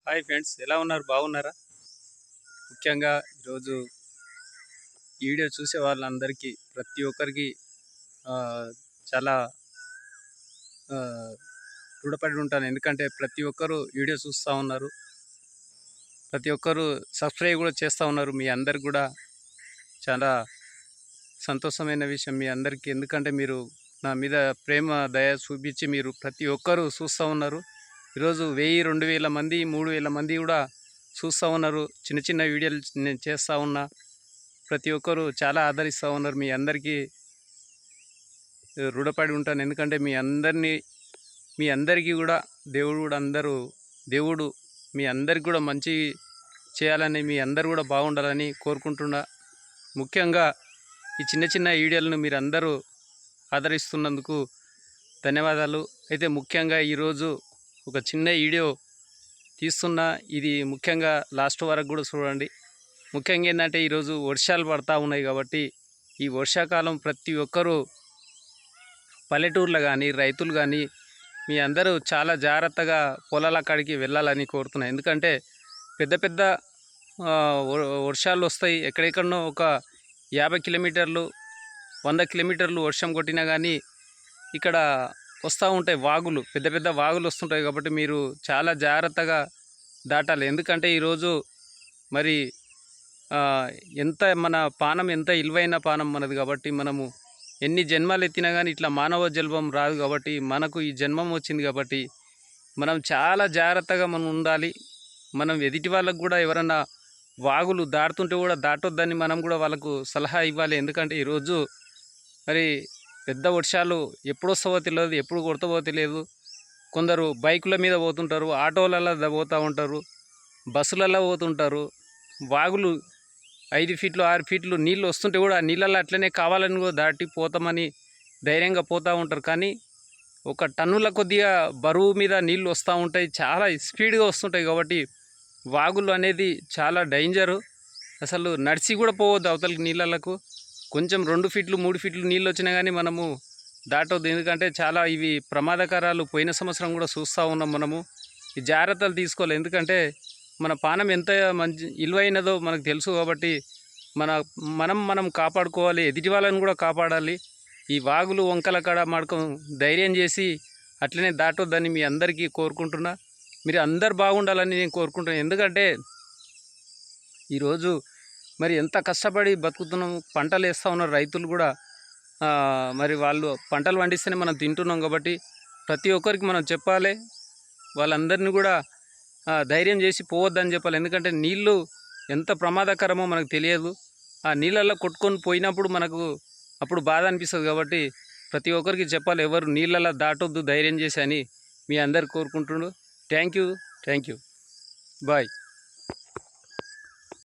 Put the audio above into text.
Hi friends, ఎలా ఉన్నారు? బాగున్నారా? ముఖ్యంగా ఈరోజు ఈ వీడియో చూసే వాళ్ళందరికీ ప్రతి ఒక్కరికి చాలా ఆహ్, రుణపడి ఉంటాను. ఎందుకంటే ప్రతి ఒక్కరు వీడియో చూస్తూ ఉన్నారు. ప్రతి ఒక్కరు సబ్స్క్రైబ్ కూడా చేస్తూ ఉన్నారు. మీ అందరికి కూడా చాలా సంతోషమైన విషయం మీ అందరికీ. ఎందుకంటే మీరు నా మీద ప్రేమ, దయ చూపించి మీరు ప్రతి ఒక్కరు చూస్తూ ఉన్నారు. ఈరోజు 1000, 2000 మంది, 3000 మంది కూడా చూస్తూ ఉన్నారు. చిన్న చిన్న వీడియోలు నేను చేస్తూ ఉన్నా. ప్రతి ఒక్కరు చాలా ఆదరిస్తూ ఉన్నారు. మీ అందరికీ రుణపడి ఉంటాను. ఎందుకంటే మీ అందరికీ కూడా దేవుడు మీ అందరికి కూడా మంచి చేయాలని, మీ అందరు కూడా బాగుండాలని కోరుకుంటున్నా. ముఖ్యంగా ఈ చిన్న చిన్న వీడియోలను మీరు అందరూ ఆదరిస్తున్నందుకు ధన్యవాదాలు. అయితే ముఖ్యంగా ఈరోజు ఒక చిన్న వీడియో తీస్తున్నా. ఇది ముఖ్యంగా లాస్ట్ వరకు కూడా చూడండి. ముఖ్యంగా ఏంటంటే ఈరోజు వర్షాలు పడతా ఉన్నాయి కాబట్టి ఈ వర్షాకాలం ప్రతి ఒక్కరూ పల్లెటూర్లో కానీ రైతులు కానీ మీ అందరూ చాలా జాగ్రత్తగా పొలాల కాడికి వెళ్ళాలని కోరుతున్నాను. ఎందుకంటే పెద్ద పెద్ద వర్షాలు వస్తాయి. ఎక్కడెక్కడనో ఒక 50 కిలోమీటర్లు 100 కిలోమీటర్లు వర్షం కొట్టినా కానీ ఇక్కడ వస్తూ ఉంటాయి వాగులు, పెద్ద పెద్ద వాగులు వస్తుంటాయి. కాబట్టి మీరు చాలా జాగ్రత్తగా దాటాలి. ఎందుకంటే ఈరోజు మరి ఎంత మన పానం ఎంత ఇలువైన పానం మనది. కాబట్టి మనము ఎన్ని జన్మలు ఎత్తినా కానీ ఇట్లా మానవ జన్మం రాదు. కాబట్టి మనకు ఈ జన్మం వచ్చింది కాబట్టి మనం చాలా జాగ్రత్తగా మనం ఉండాలి. మనం ఎదుటి వాళ్ళకు కూడా ఎవరన్నా వాగులు దాటుతుంటే కూడా దాటొద్దని మనం కూడా వాళ్ళకు సలహా ఇవ్వాలి. ఎందుకంటే ఈరోజు మరి పెద్ద వర్షాలు ఎప్పుడు వస్తావో తెలియదు, ఎప్పుడు కొడతావో తెలియదు. కొందరు బైకుల మీద పోతుంటారు, ఆటోలలో పోతూ ఉంటారు, బస్సులలో పోతుంటారు. వాగులు 5 ఫీట్లు 6 ఫీట్లు నీళ్ళు వస్తుంటే కూడా ఆ నీళ్ళల్లో అట్లనే కావాలని కూడా దాటి పోతామని ధైర్యంగా పోతూ ఉంటారు. కానీ ఒక టన్నుల కొద్దిగా బరువు మీద నీళ్ళు వస్తూ ఉంటాయి, చాలా స్పీడ్గా వస్తుంటాయి. కాబట్టి వాగులు అనేది చాలా డేంజరు. అసలు నడిచి కూడా పోవద్దు అవతలకి నీళ్ళకు. కొంచెం 2 ఫీట్లు 3 ఫీట్లు నీళ్ళు వచ్చినా కానీ మనము దాటవద్దు. ఎందుకంటే చాలా ఇవి ప్రమాదకరాలు. పోయిన సంవత్సరం కూడా చూస్తూ ఉన్నాం మనము. ఈ జాగ్రత్తలు తీసుకోవాలి. ఎందుకంటే మన పానం ఎంత మంచి విలువైనదో మనకు తెలుసు. కాబట్టి మనం కాపాడుకోవాలి, ఎదుటి వాళ్ళని కూడా కాపాడాలి. ఈ వాగులు వంకల కాడ మడకం ధైర్యం చేసి అట్లనే దాటొద్దని మీ అందరికీ కోరుకుంటున్నా. మీరు అందరు బాగుండాలని నేను కోరుకుంటున్నాను. ఎందుకంటే ఈరోజు మరి ఎంత కష్టపడి బతుకుతున్నాం, పంటలు వేస్తూ ఉన్నారు రైతులు కూడా. మరి వాళ్ళు పంటలు పండిస్తేనే మనం తింటున్నాం. కాబట్టి ప్రతి ఒక్కరికి మనం చెప్పాలి, వాళ్ళందరినీ కూడా ధైర్యం చేసి పోవద్దని చెప్పాలి. ఎందుకంటే నీళ్ళు ఎంత ప్రమాదకరమో మనకు తెలియదు. ఆ నీళ్ళల్లో కొట్టుకొని పోయినప్పుడు మనకు అప్పుడు బాధ అనిపిస్తుంది. కాబట్టి ప్రతి ఒక్కరికి చెప్పాలి, ఎవరు నీళ్ళల్లో దాటొద్దు ధైర్యం చేసి అని మీ అందరు కోరుకుంటుండ్రు. Thank you. బాయ్.